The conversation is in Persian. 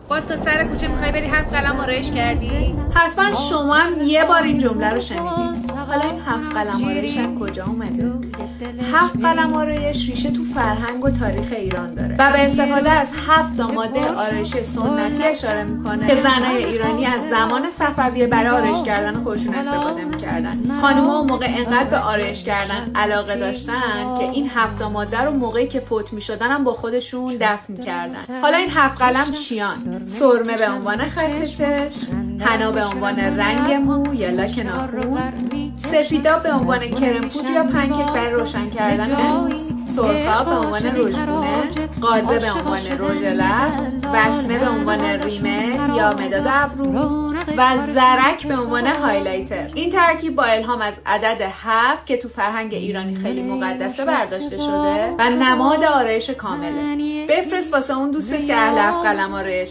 باز تا سر کوچه میخوای بری 7 قلم آرایش کردی؟ حتما شما هم یه بار این جمله رو شنیدید. حالا این 7 قلم آرایش از کجا اومده؟ 7 قلم آرایش ریشه تو فرهنگ و تاریخ ایران داره و به استفاده از 7 ماده آرایش سنتی اشاره میکنه که زنای ایرانی از زمان صفویه برای آرایش کردن خودشون استفاده میکردن. خانم‌ها اون موقع انقدر به آرایش کردن علاقه داشتن که این 7 ماده رو موقعی که فوت میشدن هم با خودشون دفن میکردن. حالا این 7 قلم چیان؟ سرمه به عنوان خط چشم، حنا به عنوان رنگ مو یا لاک ناخن، سفیدا به عنوان کرم پودر یا پنکیک برای روشن کردن پوست، سرخاب به عنوان رژگونه، قازه به عنوان رژ لب، وسمه به عنوان ریمه یا مداد ابرو و زرک به عنوان هایلایتر. این ترکیب با الهام از عدد 7 که تو فرهنگ ایرانی خیلی مقدسه برداشته شده و نماد آرایش کامله. بفرست واسه اون دوستت که اهل 7 قلم آرایش